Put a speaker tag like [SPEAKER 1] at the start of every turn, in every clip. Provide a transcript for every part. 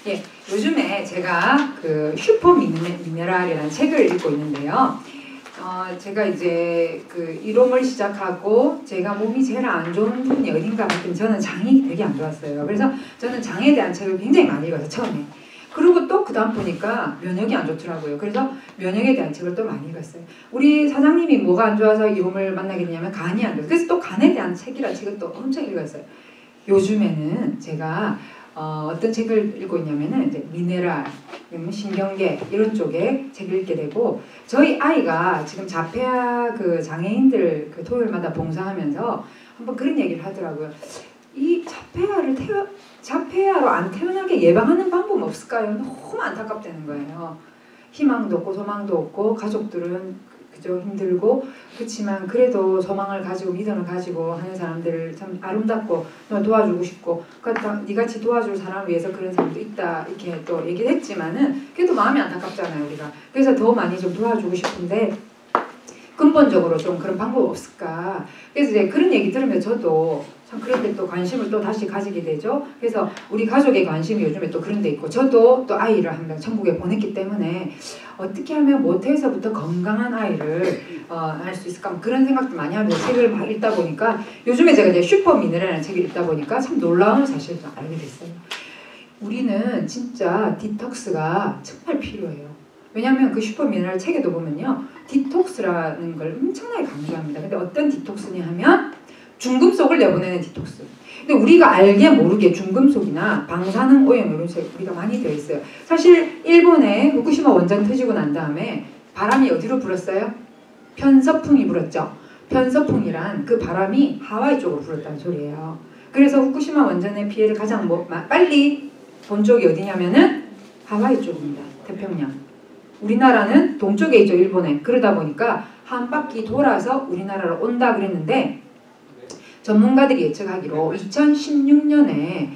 [SPEAKER 1] 예, 요즘에 제가 그 슈퍼 미네랄이라는 책을 읽고 있는데요. 제가 이제 그 이rom을 시작하고 제가 몸이 제일 안 좋은 부분이 어딘가 봤더니 저는 장이 되게 안 좋았어요. 그래서 저는 장에 대한 책을 굉장히 많이 읽어서 처음에. 그리고 또 그 다음 보니까 면역이 안 좋더라고요. 그래서 면역에 대한 책을 또 많이 읽었어요. 우리 사장님이 뭐가 안 좋아서 이rom을 만나게 되냐면 간이 안 좋아서. 그래서 또 간에 대한 책이라는 책을 또 엄청 읽었어요. 요즘에는 제가 어떤 책을 읽고 있냐면은 이제 미네랄, 신경계 이런 쪽에 책을 읽게 되고 저희 아이가 지금 자폐아 그 장애인들 그 토요일마다 봉사하면서 한번 그런 얘기를 하더라고요. 이 자폐아로 안 태어나게 예방하는 방법 없을까요? 너무 안타깝다는 거예요. 희망도 없고 소망도 없고 가족들은 그저 힘들고 그렇지만 그래도 소망을 가지고 믿음을 가지고 하는 사람들을 참 아름답고 도와주고 싶고 그렇다 니같이 도와줄 사람을 위해서 그런 사람도 있다 이렇게 또 얘기를 했지만은 그래도 마음이 안타깝잖아요 우리가. 그래서 더 많이 좀 도와주고 싶은데 근본적으로 좀 그런 방법 없을까. 그래서 이제 그런 얘기 들으면 저도 참 그런데 또 관심을 또 다시 가지게 되죠. 그래서 우리 가족의 관심이 요즘에 또 그런 데 있고 저도 또 아이를 한 명 천국에 보냈기 때문에 어떻게 하면 모태에서부터 건강한 아이를 할 수 있을까 그런 생각도 많이 하면서 책을 막 읽다 보니까 요즘에 제가 이제 슈퍼 미네랄이라는 책을 읽다 보니까 참 놀라운 사실을 알게 됐어요. 우리는 진짜 디톡스가 정말 필요해요. 왜냐하면 그 슈퍼 미네랄 책에도 보면요 디톡스라는 걸 엄청나게 강조합니다. 근데 어떤 디톡스냐 하면 중금속을 내보내는 디톡스. 근데 우리가 알게 모르게 중금속이나 방사능 오염 이런 게 우리가 많이 되어 있어요. 사실 일본에 후쿠시마 원전 터지고 난 다음에 바람이 어디로 불었어요? 편서풍이 불었죠. 편서풍이란 그 바람이 하와이 쪽으로 불었다는 소리예요. 그래서 후쿠시마 원전의 피해를 가장 빨리 본 쪽이 어디냐면은 하와이 쪽입니다. 태평양. 우리나라는 동쪽에 있죠. 일본에. 그러다 보니까 한 바퀴 돌아서 우리나라로 온다 그랬는데 전문가들이 예측하기로 2016년에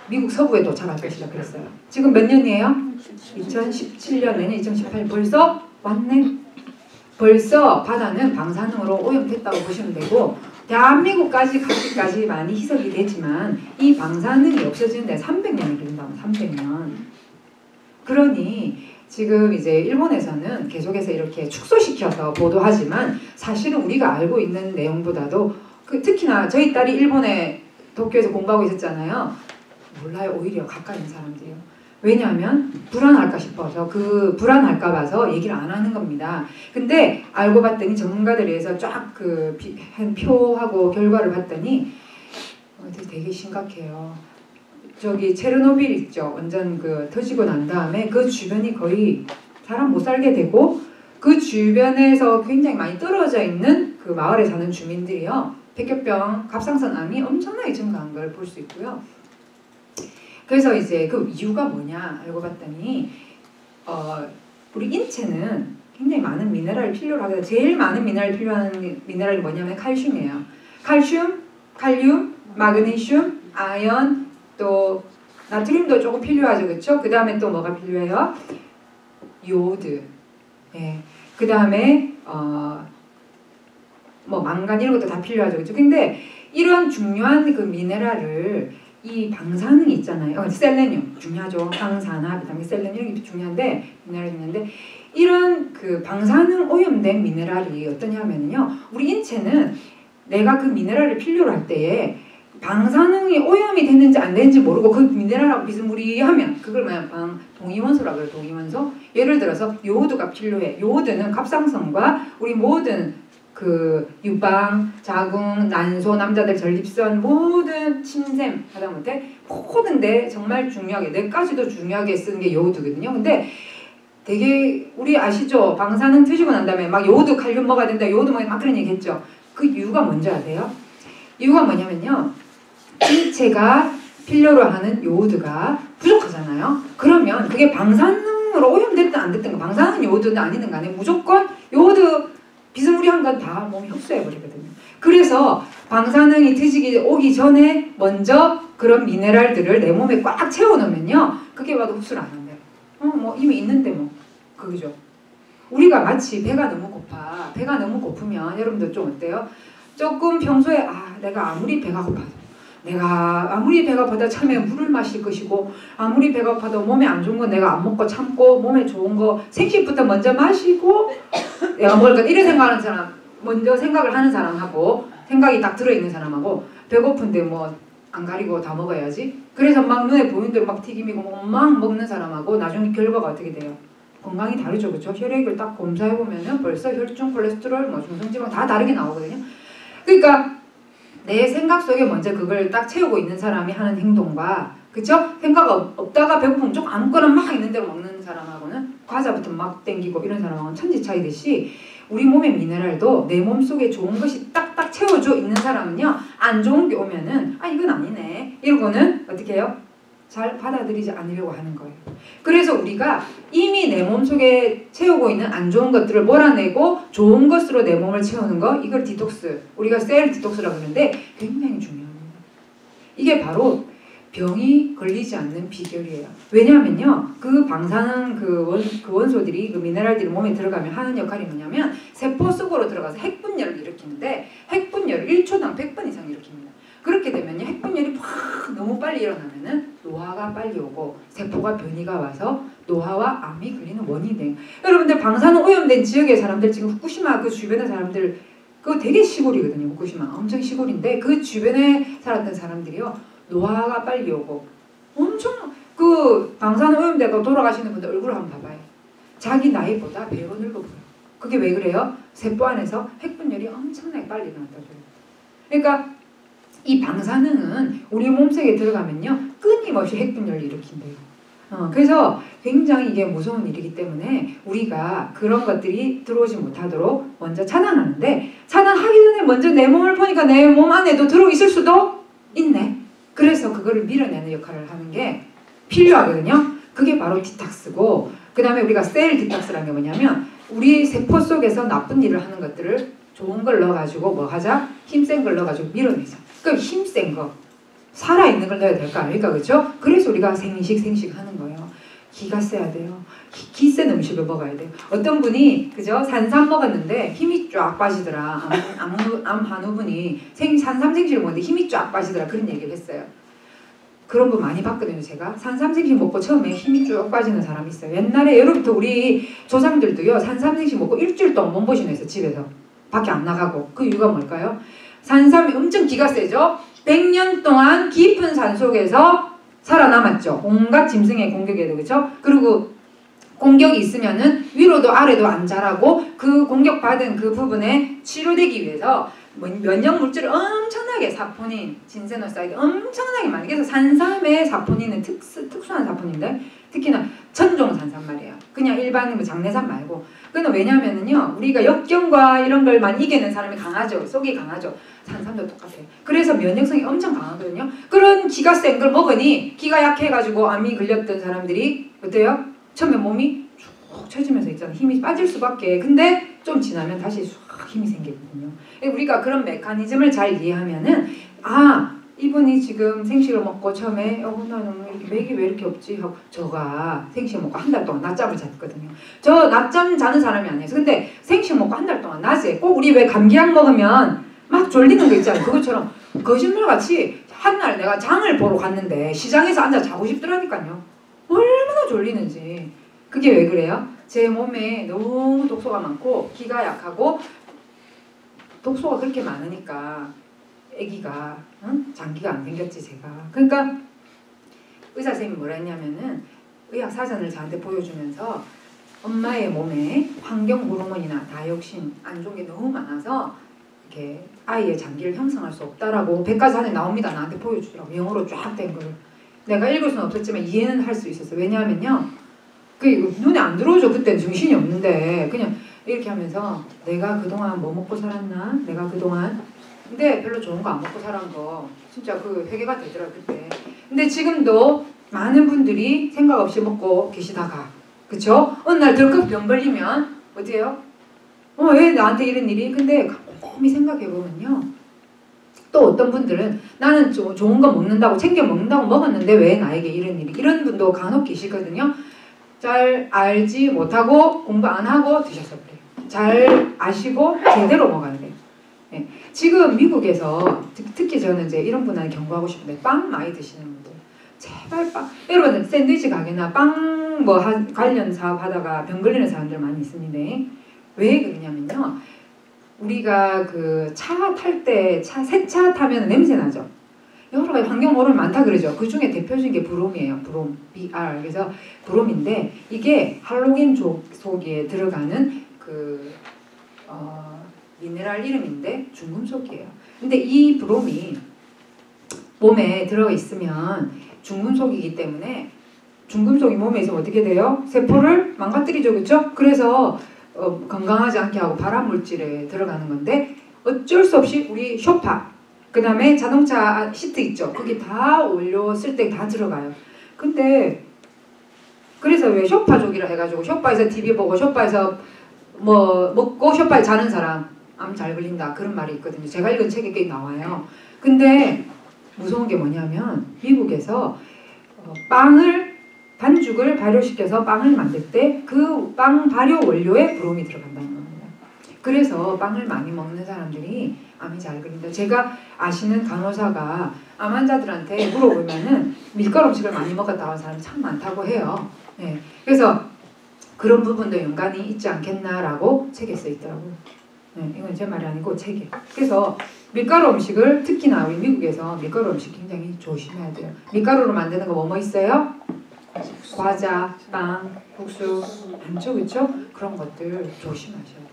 [SPEAKER 1] 미국 서부에 도착할 것이다 그랬어요. 지금 몇 년이에요? 2017년, 내년 2018년 벌써 왔네. 벌써 바다는 방사능으로 오염됐다고 보시면 되고 대한민국까지 가기까지 많이 희석이 되지만 이 방사능이 없어지는데 300년이 걸린다고. 300년. 그러니 지금 이제 일본에서는 계속해서 이렇게 축소시켜서 보도하지만 사실은 우리가 알고 있는 내용보다도 특히나 저희 딸이 일본에 도쿄에서 공부하고 있었잖아요. 몰라요. 오히려 가까이 있는 사람들이요. 왜냐하면 불안할까 싶어서 그 불안할까 봐서 얘기를 안 하는 겁니다. 근데 알고 봤더니 전문가들에 의해서 쫙 그 표하고 결과를 봤더니 되게 심각해요. 저기 체르노빌 있죠. 완전 그 터지고 난 다음에 그 주변이 거의 사람 못 살게 되고 그 주변에서 굉장히 많이 떨어져 있는 그 마을에 사는 주민들이요. 백혈병, 갑상선암이 엄청나게 증가한 걸 볼 수 있고요. 그래서 이제 그 이유가 뭐냐 알고 봤더니 우리 인체는 굉장히 많은 미네랄을 필요로 하거든요. 제일 많은 미네랄이 필요한 미네랄이 뭐냐면 칼슘이에요. 칼슘, 칼륨, 마그네슘, 아연, 또 나트륨도 조금 필요하죠. 그렇죠? 그 다음에 또 뭐가 필요해요? 요오드. 예. 그 다음에 뭐 망간 이런 것도 다 필요하죠. 그렇죠? 근데 이런 중요한 그 미네랄을 이 방사능이 있잖아요. 셀레늄 중요하죠. 항산화, 비타민 셀레늄 이런 게 중요한데 미네랄이 있는데 이런 그 방사능 오염된 미네랄이 어떠냐면요. 우리 인체는 내가 그 미네랄을 필요로 할 때에 방사능이 오염이 됐는지 안 됐는지 모르고 그 미네랄하고 비스무리하면 그걸 뭐냐 동위원소라고 해요. 동위원소. 예를 들어서 요오드가 필요해. 요오드는 갑상선과 우리 모든 그 유방, 자궁, 난소, 남자들 전립선 모든 침샘 하다못해 모든데 정말 중요하게 뇌까지도 중요하게 쓰는 게 요오드거든요. 근데 되게 우리 아시죠? 방사능 트시고 난 다음에 막 요오드 칼륨 먹어야 된다. 요오드 먹어야 막 그런 얘기 했죠. 그 이유가 뭔지 아세요? 이유가 뭐냐면요. 인체가 필요로 하는 요오드가 부족하잖아요. 그러면 그게 방사능으로 오염됐든 안 됐든 방사능 요오드는 아니든 간에 무조건 요오드 비스무리한 건 다 몸이 흡수해버리거든요. 그래서 방사능이 오기 전에 먼저 그런 미네랄들을 내 몸에 꽉 채워놓으면요. 그게 와도 흡수를 안 한대요. 뭐 이미 있는데 뭐. 그죠? 우리가 마치 배가 너무 고파. 배가 너무 고프면 여러분들 좀 어때요? 조금 평소에 내가 아무리 배가 고파도 내가 아무리 배고파도 처음에 물을 마실 것이고 아무리 배고파도 몸에 안 좋은 건 내가 안 먹고 참고 몸에 좋은 거 생식부터 먼저 마시고 내가 먹을까 이런 생각하는 사람 먼저 생각을 하는 사람하고 생각이 딱 들어있는 사람하고 배고픈데 뭐 안 가리고 다 먹어야지 그래서 막 눈에 보이는 대로 막 튀김이고 막 먹는 사람하고 나중에 결과가 어떻게 돼요? 건강이 다르죠. 그렇죠? 혈액을 딱 검사해보면은 벌써 혈중 콜레스테롤 뭐 중성지방 다 다르게 나오거든요. 그러니까 내 생각 속에 먼저 그걸 딱 채우고 있는 사람이 하는 행동과 그쵸? 생각 없다가 배고프면 좀 아무거나 막 있는 대로 먹는 사람하고는 과자부터 막 땡기고 이런 사람하고는 천지 차이듯이 우리 몸의 미네랄도 내 몸속에 좋은 것이 딱딱 채워져 있는 사람은요 안 좋은 게 오면은 아 이건 아니네 이러고는 어떻게 해요? 잘 받아들이지 않으려고 하는 거예요. 그래서 우리가 이미 내 몸속에 채우고 있는 안 좋은 것들을 몰아내고 좋은 것으로 내 몸을 채우는 거 이걸 디톡스 우리가 셀 디톡스라고 하는데 굉장히 중요합니다. 이게 바로 병이 걸리지 않는 비결이에요. 왜냐하면요 그 방사능 그 원소들이 그 미네랄들이 몸에 들어가면 하는 역할이 뭐냐면 세포 속으로 들어가서 핵분열을 일으키는데 핵분열을 1초당 100번 이상 일으킵니다. 그렇게 되면요 핵분열이 확 너무 빨리 일어나면은 노화가 빨리 오고 세포가 변이가 와서 노화와 암이 걸리는 원인이 돼요. 여러분들 방사능 오염된 지역의 사람들 지금 후쿠시마 그 주변의 사람들 그거 되게 시골이거든요. 후쿠시마 엄청 시골인데 그 주변에 살았던 사람들이요 노화가 빨리 오고 엄청 그 방사능 오염되고 돌아가시는 분들 얼굴을 한번 봐봐요. 자기 나이보다 배로 늙어 보여요. 그게 왜 그래요? 세포 안에서 핵분열이 엄청나게 빨리 일어난다고요. 그러니까 이 방사능은 우리 몸속에 들어가면요 끊임없이 핵분열을 일으킨대요. 그래서 굉장히 이게 무서운 일이기 때문에 우리가 그런 것들이 들어오지 못하도록 먼저 차단하는데 차단하기 전에 먼저 내 몸을 보니까 내 몸 안에도 들어있을 수도 있네. 그래서 그거를 밀어내는 역할을 하는 게 필요하거든요. 그게 바로 디톡스고 그 다음에 우리가 셀 디톡스라는 게 뭐냐면 우리 세포 속에서 나쁜 일을 하는 것들을 좋은 걸 넣어가지고 뭐 하자? 힘센 걸 넣어가지고 밀어내자. 그럼 힘센 거 살아있는 걸 넣어야 될 거 아닙니까? 그렇죠? 그래서 우리가 생식 하는 거예요. 기가 세야 돼요. 기 센 음식을 먹어야 돼요. 어떤 분이 그죠? 산삼 먹었는데 힘이 쫙 빠지더라. 암 한우분이 산삼 생식을 먹는데 힘이 쫙 빠지더라. 그런 얘기를 했어요. 그런 거 많이 봤거든요. 제가 산삼 생식 먹고 처음에 힘이 쭉 빠지는 사람이 있어요. 옛날에 예로부터 우리 조상들도요. 산삼 생식 먹고 일주일 동안 몸보신했어요. 집에서. 밖에 안 나가고. 그 이유가 뭘까요? 산삼이 엄청 기가 세죠? 100년 동안 깊은 산속에서 살아남았죠. 온갖 짐승의 공격에도 그렇죠? 그리고 공격이 있으면은 위로도 아래도 안 자라고 그 공격받은 그 부분에 치료되기 위해서 면역 물질을 엄청나게 사포닌, 진세노사이드 엄청나게 많이 그래서 산삼의 사포닌은 특수한 사포닌데 특히나 천종 산삼 말이에요. 그냥 일반 장내삼 말고 그건 왜냐하면은요 우리가 역경과 이런 걸 많이 이겨낸 사람이 강하죠. 속이 강하죠. 산삼도 똑같아요. 그래서 면역성이 엄청 강하거든요. 그런 기가 센 걸 먹으니 기가 약해가지고 암이 걸렸던 사람들이 어때요? 처음에 몸이 쭉 처지면서 있잖아요. 힘이 빠질 수밖에. 근데 좀 지나면 다시 쑥 힘이 생기거든요. 우리가 그런 메커니즘을 잘 이해하면은 아 이분이 지금 생식을 먹고 처음에 나는 맥이 왜 이렇게 없지 하고 저가 생식 먹고 한 달 동안 낮잠을 잤거든요. 저 낮잠 자는 사람이 아니에요. 근데 생식 먹고 한 달 동안 낮에 꼭 우리 왜 감기약 먹으면 막 졸리는 거 있잖아요. 그것처럼 거짓말같이 한 날 내가 장을 보러 갔는데 시장에서 앉아 자고 싶더라니까요. 얼마나 졸리는지. 그게 왜 그래요? 제 몸에 너무 독소가 많고 기가 약하고 독소가 그렇게 많으니까 아기가 장기가 안 생겼지 제가. 그러니까 의사 선생님이 뭐라 했냐면은 의학 사전을 저한테 보여주면서 엄마의 몸에 환경 호르몬이나 다이옥신 안 좋은 게 너무 많아서 이렇게 아이의 장기를 형성할 수 없다라고 백과사전에 나옵니다. 나한테 보여주더라고. 영어로 쫙 된 걸. 내가 읽을 수는 없었지만 이해는 할 수 있었어요. 왜냐하면요. 그 눈에 안 들어오죠. 그때는 정신이 없는데 그냥 이렇게 하면서 내가 그동안 뭐 먹고 살았나? 내가 그동안 근데 별로 좋은 거 안 먹고 살은 거 진짜 그 회개가 되더라고요. 그때. 근데 지금도 많은 분들이 생각 없이 먹고 계시다가 그쵸? 어느 날 덜컥 병 걸리면 어때요? 왜 나한테 이런 일이? 근데 곰곰이 생각해보면요. 또 어떤 분들은 나는 좋은 거 먹는다고 챙겨 먹는다고 먹었는데 왜 나에게 이런 일이? 이런 분도 간혹 계시거든요. 잘 알지 못하고 공부 안 하고 드셔서 그래요. 잘 아시고 제대로 먹어야 돼요. 예. 지금 미국에서 특히 저는 이제 이런 분한테 경고하고 싶은데 빵 많이 드시는 분들 제발 빵 여러분 샌드위치 가게나 빵 뭐 관련 사업 하다가 병 걸리는 사람들 많이 있습니다. 왜 그러냐면요. 우리가 그 차 탈 때 새 차 타면 냄새 나죠. 여러 가지 환경 오염이 많다 그러죠. 그 중에 대표적인 게 브롬이에요. 브롬, BR. 그래서 브롬인데 이게 할로겐 속에 들어가는 그 미네랄 이름인데 중금속이에요. 근데 이 브롬이 몸에 들어 있으면 중금속이기 때문에 중금속이 몸에 있으면 어떻게 돼요? 세포를 망가뜨리죠, 그렇죠? 그래서 건강하지 않게 하고 발암 물질에 들어가는 건데 어쩔 수 없이 우리 쇼파 그 다음에 자동차 시트 있죠. 거기 다 올렸을 때 다 들어가요. 근데 그래서 왜 쇼파족이라 해가지고 쇼파에서 TV 보고 쇼파에서 뭐 먹고 쇼파에 자는 사람 암 잘 걸린다 그런 말이 있거든요. 제가 읽은 책에 꽤 나와요. 근데 무서운 게 뭐냐면 미국에서 반죽을 발효시켜서 빵을 만들 때 그 빵 발효 원료에 브롬이 들어간다는 겁니다. 그래서 빵을 많이 먹는 사람들이 암이 잘 걸린다. 제가 아시는 간호사가 암 환자들한테 물어보면은 밀가루 음식을 많이 먹었다 하는 사람이 참 많다고 해요. 네. 그래서 그런 부분도 연관이 있지 않겠나라고 책에 써 있더라고요. 네, 이건 제 말이 아니고 책에. 그래서 밀가루 음식을 특히나 우리 미국에서 밀가루 음식 굉장히 조심해야 돼요. 밀가루로 만드는 거 뭐 있어요? 과자, 빵, 국수, 많죠, 그렇죠? 그런 것들 조심하셔야 돼요.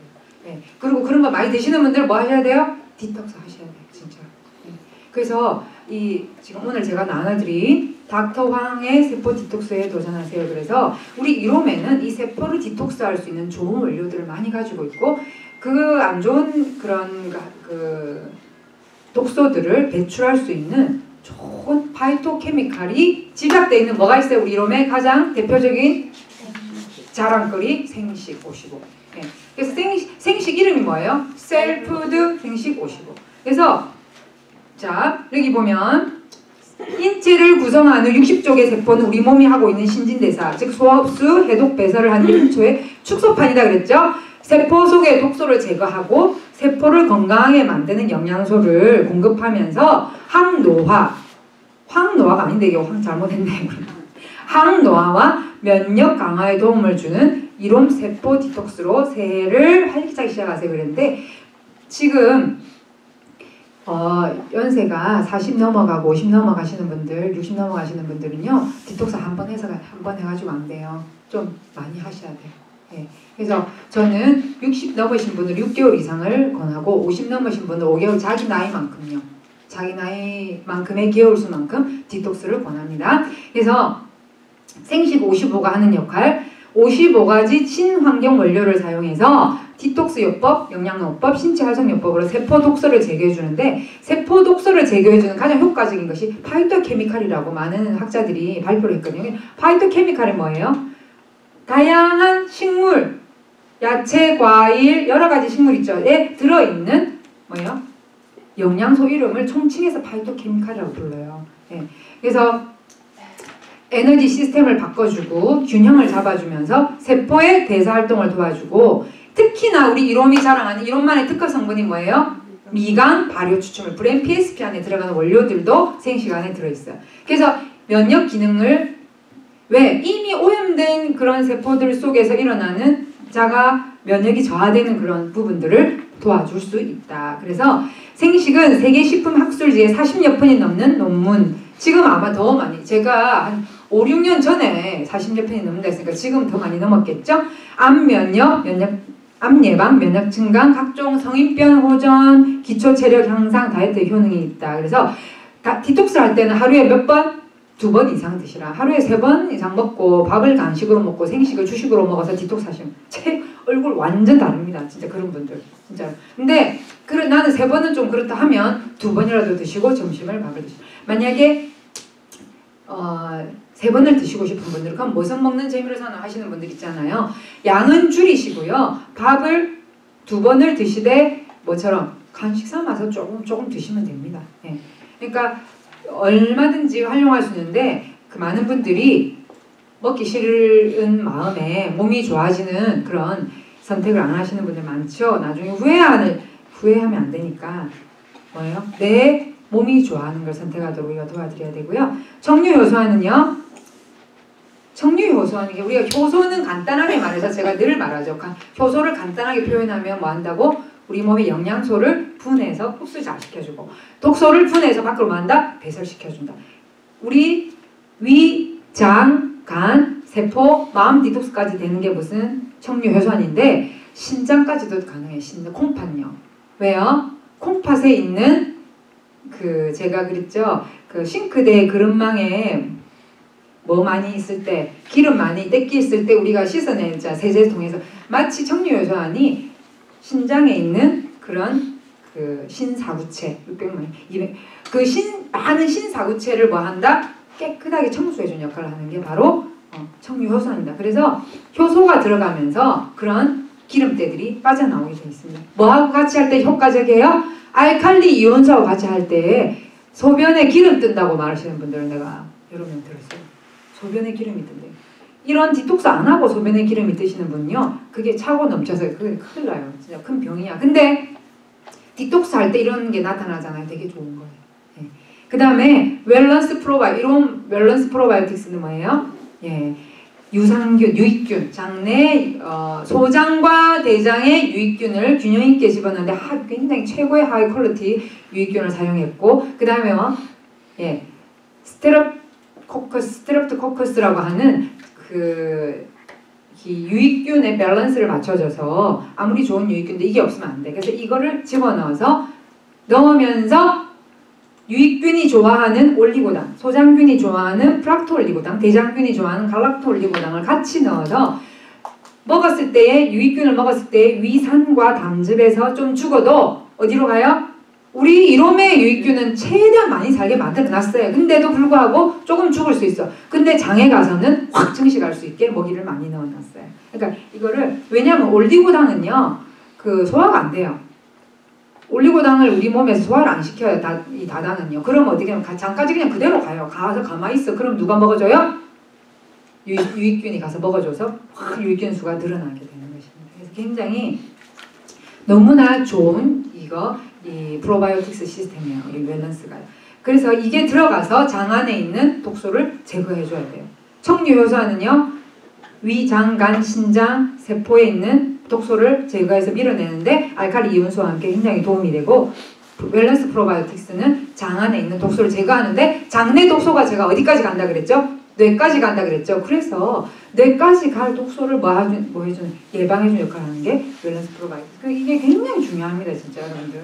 [SPEAKER 1] 네. 그리고 그런 거 많이 드시는 분들 뭐 하셔야 돼요? 디톡스 하셔야 돼요, 진짜. 네. 그래서 지금 오늘 제가 나눠드린 닥터 황의 세포 디톡스에 도전하세요. 그래서 우리 이롬에는 이 세포를 디톡스할 수 있는 좋은 원료들을 많이 가지고 있고 그 안 좋은 그런 그 독소들을 배출할 수 있는 좋은 파이토케미칼이 집약되어 있는 뭐가 있어요? 우리 이롬의 가장 대표적인 자랑거리 생식 55. 네. 그래서 생식 이름이 뭐예요? 셀푸드 생식 55. 그래서 자 여기 보면 인체를 구성하는 60쪽의 세포는 우리 몸이 하고 있는 신진대사, 즉 소화흡수, 해독, 배설을 하는 1초의 축소판이다 그랬죠? 세포 속의 독소를 제거하고 세포를 건강하게 만드는 영양소를 공급하면서 항노화가 아닌데 이거 잘못했네. 항노화와 면역 강화에 도움을 주는 이롬 세포 디톡스로 새해를 활기차게 시작하세요 그랬는데 지금 연세가 40 넘어가고 50 넘어가시는 분들, 60 넘어가시는 분들은요 디톡스 한 번 해가지고 안 돼요. 좀 많이 하셔야 돼요. 네. 그래서 저는 60 넘으신 분들 6개월 이상을 권하고 50 넘으신 분들 5개월 자기 나이만큼요. 자기 나이만큼의 개월 수만큼 디톡스를 권합니다. 그래서 생식 55가 하는 역할 55가지 친환경 원료를 사용해서 디톡스 요법, 영양요법, 신체활성요법으로 세포 독소를 제거해주는데 세포 독소를 제거해주는 가장 효과적인 것이 파이토케미칼이라고 많은 학자들이 발표를 했거든요. 파이토케미칼은 뭐예요? 다양한 식물, 야채, 과일, 여러가지 식물 있죠?에 들어있는 뭐예요? 영양소 이름을 총칭해서 파이토케미칼이라고 불러요. 네. 그래서 에너지 시스템을 바꿔주고 균형을 잡아주면서 세포의 대사활동을 도와주고 특히나 우리 이롬이 자랑하는 이롬만의 특허 성분이 뭐예요? 미강, 발효 추출물, 브랜 PSP 안에 들어가는 원료들도 생식 안에 들어있어요. 그래서 면역 기능을 왜? 이미 오염된 그런 세포들 속에서 일어나는 자가 면역이 저하되는 그런 부분들을 도와줄 수 있다. 그래서 생식은 세계식품학술지에 40여 편이 넘는 논문 지금 아마 더 많이 제가 한 5, 6년 전에 40여 편이 넘는다 했으니까 지금 더 많이 넘었겠죠? 암 예방, 면역 증강, 각종 성인병 호전, 기초 체력 향상, 다이어트 효능이 있다. 그래서 디톡스 할 때는 하루에 몇 번? 2번 이상 드시라. 하루에 3번 이상 먹고 밥을 간식으로 먹고 생식을 주식으로 먹어서 디톡스 하시면 제 얼굴 완전 다릅니다. 진짜 그런 분들. 진짜. 근데 나는 3번은 좀 그렇다 하면 2번이라도 드시고 점심을 밥을 드시고 만약에 3번을 드시고 싶은 분들 그럼 무슨 먹는 재미로 사나 하시는 분들 있잖아요. 양은 줄이시고요. 밥을 2번을 드시되 뭐처럼 간식 삼아서 조금 드시면 됩니다. 네. 그러니까 얼마든지 활용할 수 있는데 그 많은 분들이 먹기 싫은 마음에 몸이 좋아지는 그런 선택을 안 하시는 분들 많죠. 나중에 후회하면 안 되니까 뭐예요? 내 몸이 좋아하는 걸 선택하도록 우리가 도와드려야 되고요. 청류효소화는요. 청류효소화는 게 우리가 효소는 간단하게 말해서 제가 늘 말하죠. 효소를 간단하게 표현하면 뭐 한다고? 우리 몸의 영양소를 분해서 흡수 잘 시켜주고 독소를 분해서 밖으로 뭐 한다? 배설시켜준다. 우리 위, 장, 간, 세포, 마음 디톡스까지 되는 게 무슨 청류효소환인데 신장까지도 가능해. 콩팥요. 왜요? 콩팥에 있는 그 제가 그랬죠. 그 싱크대 그릇망에 뭐 많이 있을 때 기름 많이 떼끼 있을 때 우리가 씻어내자 세제통에서 마치 청류효소환이 신장에 있는 그런 그 신사구체 600만 200 그 많은 신사구체를 뭐 한다? 깨끗하게 청소해주는 역할을 하는 게 바로 청류효소입니다. 그래서 효소가 들어가면서 그런 기름때들이 빠져나오게 되어 있습니다. 뭐하고 같이 할 때 효과적이에요? 알칼리 이온수하고 같이 할 때 소변에 기름 뜬다고 말하시는 분들은 내가 여러 명 들었어요. 소변에 기름이 뜬대요. 이런 디톡스 안 하고 소변에 기름이 뜨시는 분은요. 그게 차고 넘쳐서 그게 큰일 나요. 진짜 큰 병이야. 근데 디톡스 할 때 이런 게 나타나잖아요. 되게 좋은 거예요. 네. 그 다음에 이런 밸런스 프로바이오틱스는 뭐예요? 예. 유산균, 유익균, 장내 소장과 대장의 유익균을 균형 있게 집어넣는데 굉장히 최고의 하이 퀄리티 유익균을 사용했고 그 다음에 예, 스테롭토코커스라고 하는 그 유익균의 밸런스를 맞춰줘서 아무리 좋은 유익균인데 이게 없으면 안 돼. 그래서 이거를 집어넣어서 넣으면서 유익균이 좋아하는 올리고당, 소장균이 좋아하는 프락토올리고당, 대장균이 좋아하는 갈락토올리고당을 같이 넣어서 먹었을 때에 유익균을 먹었을 때 위산과 담즙에서 좀 죽어도 어디로 가요? 우리 이놈의 유익균은 최대한 많이 살게 만들어놨어요. 근데도 불구하고 조금 죽을 수 있어. 근데 장에 가서는 확 증식할 수 있게 먹이를 많이 넣어놨어요. 그러니까 이거를 왜냐하면 올리고당은요 그 소화가 안 돼요. 올리고당을 우리 몸에서 소화를 안 시켜요. 이 다당은요. 그럼 어떻게 하면 장까지 그냥 그대로 가요. 가서 가만히 있어. 그럼 누가 먹어줘요? 유익균이 가서 먹어줘서 확 유익균 수가 늘어나게 되는 것입니다. 그래서 굉장히 너무나 좋은 이 프로바이오틱스 시스템이에요. 이 밸런스가요. 그래서 이게 들어가서 장 안에 있는 독소를 제거해줘야 돼요. 청류효소는요. 위, 장, 간, 신장, 세포에 있는 독소를 제거해서 밀어내는데 알칼리 이온수와 함께 굉장히 도움이 되고 밸런스 프로바이오틱스는 장 안에 있는 독소를 제거하는데 장내 독소가 제가 어디까지 간다 그랬죠? 뇌까지 간다 그랬죠? 그래서 뇌까지 갈 독소를 뭐 해주는 예방해주는 역할을 하는 게 밸런스 프로바이오틱스. 이게 굉장히 중요합니다. 진짜 여러분들.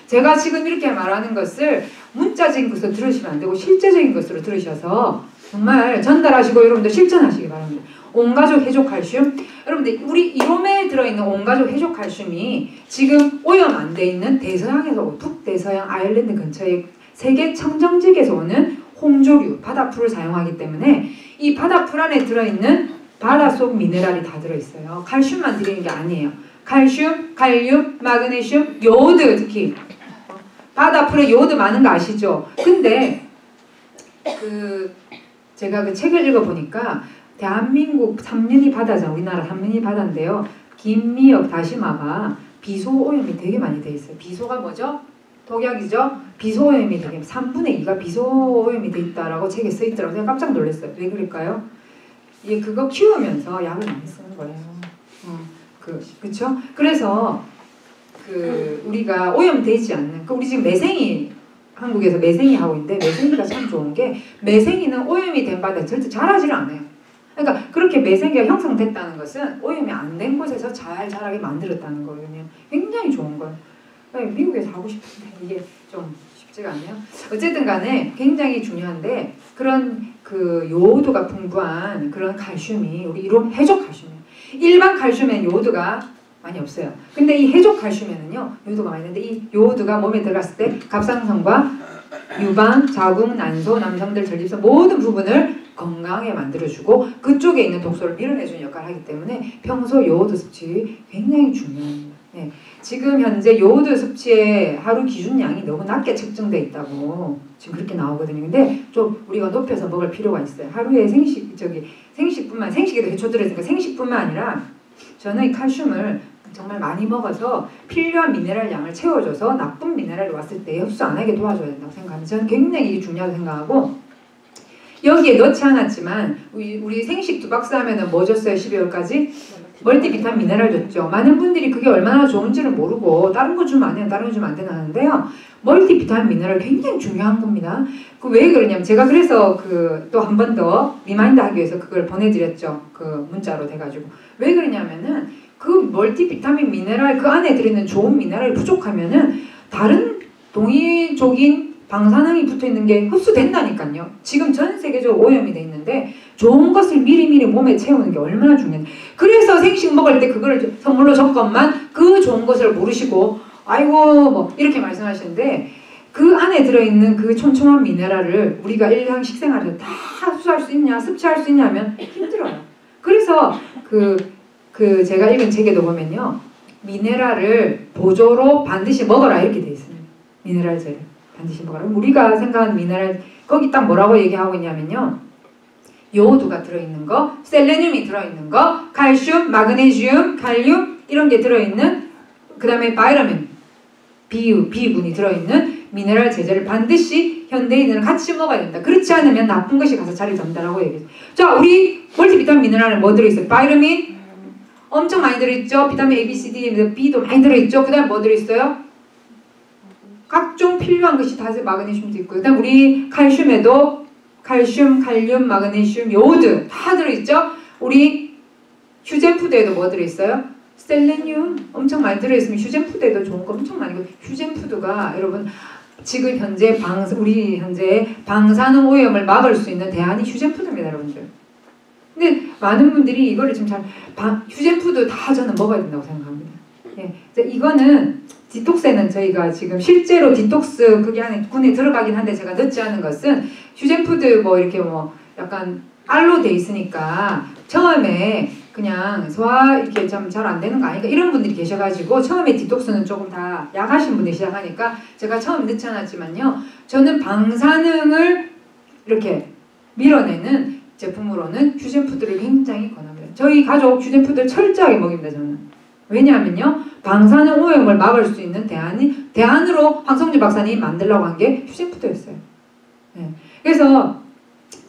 [SPEAKER 1] 제가 지금 이렇게 말하는 것을 문자적인 것으로 들으시면 안 되고 실제적인 것으로 들으셔서 정말 전달하시고 여러분들 실천하시기 바랍니다. 온가족 해조칼슘. 여러분들 우리 이몸에 들어있는 온가족 해조칼슘이 지금 오염 안 돼 있는 대서양에서 북대서양 아일랜드 근처의 세계 청정지역에서 오는 홍조류 바다풀을 사용하기 때문에 이 바다풀 안에 들어있는 바닷속 미네랄이 다 들어있어요. 칼슘만 들어있는 게 아니에요. 칼슘, 칼륨, 마그네슘, 요오드 특히 바다풀에 요오드 많은 거 아시죠? 근데 제가 그 책을 읽어보니까 대한민국 삼면이 바다잖아. 우리나라 삼면이 바다인데요. 김미역 다시마가 비소 오염이 되게 많이 돼 있어요. 비소가 뭐죠? 독약이죠? 비소 오염이 되게 3분의 2가 비소 오염이 돼 있다라고 책에 써 있더라고요. 제가 깜짝 놀랐어요. 왜 그럴까요? 이게 그거 키우면서 약을 많이 쓰는 거예요. 그쵸? 그래서 우리가 오염되지 않는 우리 지금 매생이 한국에서 매생이 하고 있는데 매생이가 참 좋은 게 매생이는 오염이 된 바다에 절대 자라지를 않아요. 그러니까 그렇게 매생이가 형성됐다는 것은 오염이 안 된 곳에서 잘 자라게 만들었다는 거거든요. 굉장히 좋은 거예요. 미국에서 하고 싶은데 이게 좀 쉽지가 않네요. 어쨌든 간에 굉장히 중요한데 그런 요오드가 풍부한 그런 칼슘이 우리 이런 해조칼슘이에요. 일반 칼슘에는 요오드가 많이 없어요. 근데 이 해조칼슘에는요 요오드가 많이 있는데 이 요오드가 몸에 들어갔을 때 갑상선과 유방, 자궁, 난소, 남성들 전립선 모든 부분을 건강하게 만들어주고 그쪽에 있는 독소를 밀어내주는 역할을 하기 때문에 평소 요오드 섭취 굉장히 중요합니다. 네. 지금 현재 요오드 섭취의 하루 기준량이 너무 낮게 측정돼 있다고 지금 그렇게 나오거든요. 근데 좀 우리가 높여서 먹을 필요가 있어요. 하루에 생식에도 해초 들어있으니까 생식뿐만 아니라 저는 이 칼슘을 정말 많이 먹어서 필요한 미네랄 양을 채워줘서 나쁜 미네랄이 왔을 때 흡수 안 하게 도와줘야 된다고 생각합니다. 저는 굉장히 이게 중요하다고 생각하고 여기에 넣지 않았지만 우리 생식 2박스 하면은 뭐 줬어요? 12월까지? 멀티비타민 미네랄 줬죠. 많은 분들이 그게 얼마나 좋은지를 모르고 다른 거 주면 안 돼요, 다른 거 주면 안 되나 하는데요. 멀티비타민 미네랄 굉장히 중요한 겁니다. 그 왜 그러냐면 제가 그래서 그 또 한 번 더 리마인드 하기 위해서 그걸 보내드렸죠. 그 문자로 돼가지고 왜 그러냐면은 그 멀티비타민 미네랄 그 안에 들어있는 좋은 미네랄이 부족하면은 다른 동의적인 방사능이 붙어있는 게 흡수된다니까요. 지금 전 세계적으로 오염이 돼 있는데 좋은 것을 미리미리 몸에 채우는 게 얼마나 중요한데 그래서 생식 먹을 때 그걸 선물로 줬건만 그 좋은 것을 모르시고 아이고 뭐 이렇게 말씀하시는데 그 안에 들어있는 그 촘촘한 미네랄을 우리가 일상 식생활에서 다 흡수할 수 있냐 섭취할 수 있냐면 힘들어요. 그래서 그 제가 읽은 책에도 보면요 미네랄을 보조로 반드시 먹어라 이렇게 돼 있어요. 미네랄제를 반드시 먹어라. 우리가 생각하는 미네랄 거기 딱 뭐라고 얘기하고 있냐면요 요오드가 들어있는 거, 셀레늄이 들어있는 거, 칼슘, 마그네슘, 칼륨 이런 게 들어있는 그 다음에 바이타민 B군이 들어있는 미네랄 제제를 반드시 현대인은 같이 먹어야 된다. 그렇지 않으면 나쁜 것이 가서 자리 잡는다라고 얘기해요. 자, 우리 멀티비타민 미네랄은 뭐 들어있어요? 바이타민 엄청 많이 들어있죠. 비타민 A, B, C, D, B도 많이 들어있죠. 그 다음 뭐 들어있어요? 각종 필요한 것이 다 마그네슘도 있고 그 다음 우리 칼슘에도 칼슘, 칼륨, 마그네슘, 요오드 다 들어있죠. 우리 휴젠푸드에도 뭐 들어있어요? 셀레늄 엄청 많이 들어있으면 휴젠푸드에도 좋은 거 엄청 많이 있고 휴젠푸드가 여러분 지금 현재 우리 현재 방사능 오염을 막을 수 있는 대안이 휴젠푸드입니다, 여러분들. 근데 많은 분들이 이거를 지금 휴젠푸드 다 저는 먹어야 된다고 생각합니다. 예, 이거는 디톡스에는 저희가 지금 실제로 디톡스 그게 안에 군에 들어가긴 한데 제가 넣지 않은 것은 휴젠푸드 뭐 이렇게 뭐 약간 알로 돼 있으니까 처음에 그냥 소화 이렇게 좀 잘 안 되는 거 아닌가 이런 분들이 계셔가지고 처음에 디톡스는 조금 다 약하신 분들이 시작하니까 제가 처음 넣지 않았지만요 저는 방사능을 이렇게 밀어내는 제품으로는 휴젠푸드를 굉장히 권합니다. 저희 가족 휴젠푸드를 철저하게 먹입니다. 저는 왜냐하면요 방사능 오염을 막을 수 있는 대안으로 황성주 박사님이 만들려고 한 게 휴젠푸드였어요. 네. 그래서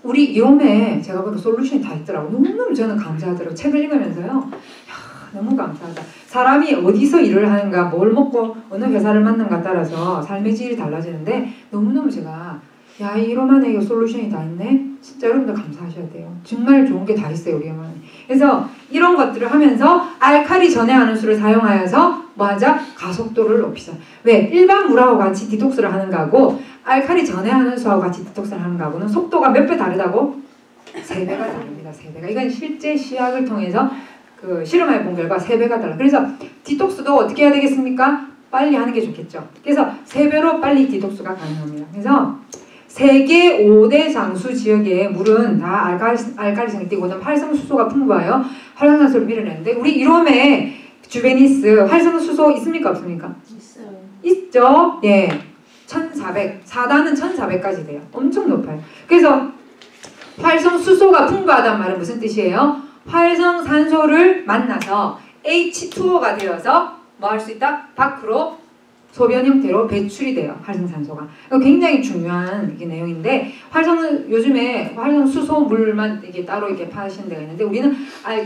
[SPEAKER 1] 우리 이롬에 제가 보니까 솔루션이 다 있더라고요. 너무너무 저는 감사하더라고요. 책을 읽으면서요. 야, 너무 감사하다. 사람이 어디서 일을 하는가, 뭘 먹고 어느 회사를 맡는가 따라서 삶의 질이 달라지는데 너무너무 제가 야, 이롬 안에 이 솔루션이 다 있네? 진짜 여러분들 감사하셔야 돼요. 정말 좋은 게 다 있어요, 우리 이롬 안에. 그래서 이런 것들을 하면서 알칼리 전해하는 수를 사용하여서 뭐 하자? 가속도를 높이자. 왜? 일반 물하고 같이 디톡스를 하는 거하고 알칼리 전해하는 수하고 같이 디톡스를 하는 거하고는 속도가 몇 배 다르다고? 3배가 다릅니다. 3배가. 이건 실제 시약을 통해서 그 실험해 본 결과 3배가 달라. 그래서 디톡스도 어떻게 해야 되겠습니까? 빨리 하는 게 좋겠죠. 그래서 3배로 빨리 디톡스가 가능합니다. 그래서 세계 5대 장수 지역의 물은 다 알칼리성이 띄고 활성수소가 풍부하여 활성산소를 밀어내는데 우리 이롬에 주베니스 활성수소 있습니까? 없습니까?
[SPEAKER 2] 있어요.
[SPEAKER 1] 있죠. 예. 1400. 4단은 1400까지 돼요. 엄청 높아요. 그래서 활성수소가 풍부하다는 말은 무슨 뜻이에요? 활성산소를 만나서 H2O가 되어서 뭐 할 수 있다? 밖으로 소변 형태로 배출이 돼요. 활성산소가. 굉장히 중요한 이게 내용인데 요즘에 활성수소물만 이게 따로 이렇게 파시는 데가 있는데 우리는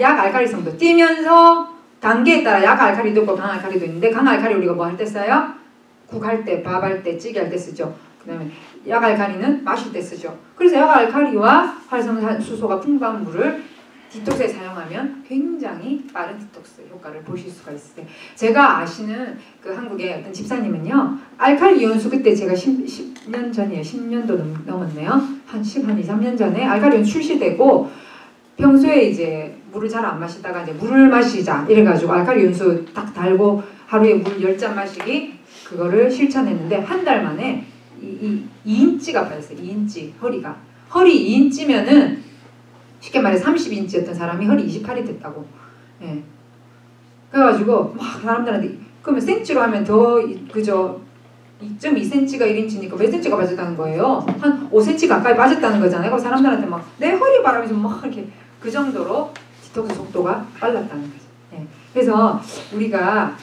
[SPEAKER 1] 약 알칼리성도 띄면서 단계에 따라 약 알칼리도 있고 강 알칼리도 있는데 강 알칼리 우리가 뭐 할 때 써요? 국할 때, 밥 할 때, 찌개 할 때 쓰죠. 그 다음에 약 알칼리는 마실 때 쓰죠. 그래서 약 알칼리와 활성수소가 풍부한 물을 디톡스에 사용하면 굉장히 빠른 디톡스 효과를 보실 수가 있어요. 제가 아시는 그 한국의 어떤 집사님은요. 알칼리 이온수 그때 제가 10년 전이에요. 10년도 넘었네요. 한 2, 3년 전에 알칼리 이온 출시되고 평소에 이제 물을 잘 안 마시다가 이제 물을 마시자 이래가지고 알칼리 이온수 딱 달고 하루에 물 10잔 마시기 그거를 실천했는데 한 달 만에 2인치가 빠졌어요. 2인치 허리가. 허리 2인치면은 쉽게 말해 30인치였던 사람이 허리 28이 됐다고. 예. 그래가지고 막 사람들한테 그러면 센치로 하면 더 그저 2.2cm가 1인치니까 몇 cm가 빠졌다는 거예요. 한 5cm 가까이 빠졌다는 거잖아요. 사람들한테 막 내 허리 바라면서 막 이렇게 그 정도로 디톡스 속도가 빨랐다는 거죠. 네. 그래서 우리가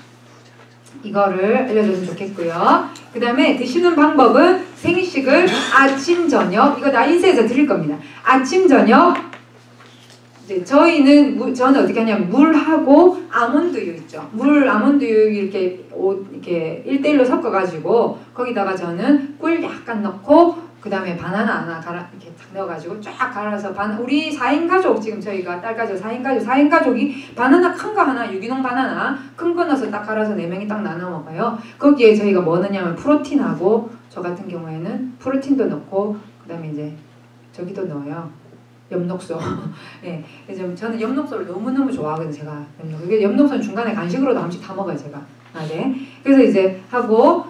[SPEAKER 1] 이거를 알려줬으면 좋겠고요. 그 다음에 드시는 방법은 생식을 아침, 저녁, 이거 다 인쇄해서 드릴 겁니다. 아침, 저녁, 이제 저는 어떻게 하냐면 물하고 아몬드유 있죠. 아몬드유 이렇게 1대1로 섞어가지고 거기다가 저는 꿀 약간 넣고 그 다음에 바나나 하나 이렇게 탁 넣어가지고 쫙 갈아서 우리 4인 가족 지금 저희가 딸 가족 4인 가족이 바나나 큰 거 하나 유기농 바나나 큰 거 넣어서 딱 갈아서 4명이 딱 나눠 먹어요. 거기에 저희가 뭐 넣냐면 프로틴하고 저 같은 경우에는 프로틴도 넣고 그 다음에 이제 저기도 넣어요. 엽록소. 네, 그래서 저는 엽록소를 너무너무 좋아하거든요. 제가 엽록소는 중간에 간식으로도 한 번씩 다 먹어요. 제가. 네. 그래서 이제 하고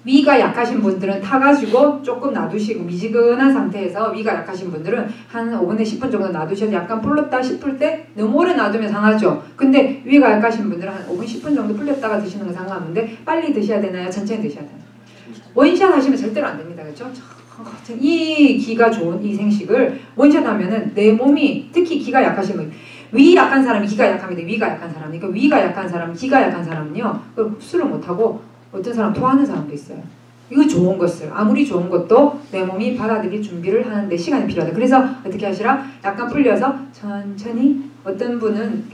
[SPEAKER 1] 위가 약하신 분들은 타가지고 조금 놔두시고 미지근한 상태에서 위가 약하신 분들은 한 5분에 10분 정도 놔두셔서 약간 불렀다 싶을 때 너무 오래 놔두면 상하죠. 근데 위가 약하신 분들은 한 5분 10분 정도 불렸다가 드시는 건 상관없는데 빨리 드셔야 되나요? 천천히 드셔야 되나요? 원샷 하시면 절대로 안 됩니다. 그렇죠? 이 기가 좋은 이 생식을 원샷 하면은 내 몸이 특히 기가 약하신 분 위 약한 사람이 기가 약합니다. 위가 약한 사람. 그러니까 위가 약한 사람, 기가 약한 사람은요. 흡수를 못하고 어떤 사람 토하는 사람도 있어요. 이거 좋은 것을 아무리 좋은 것도 내 몸이 받아들일 준비를 하는데 시간이 필요하다. 그래서 어떻게 하시라? 약간 풀려서 천천히 어떤 분은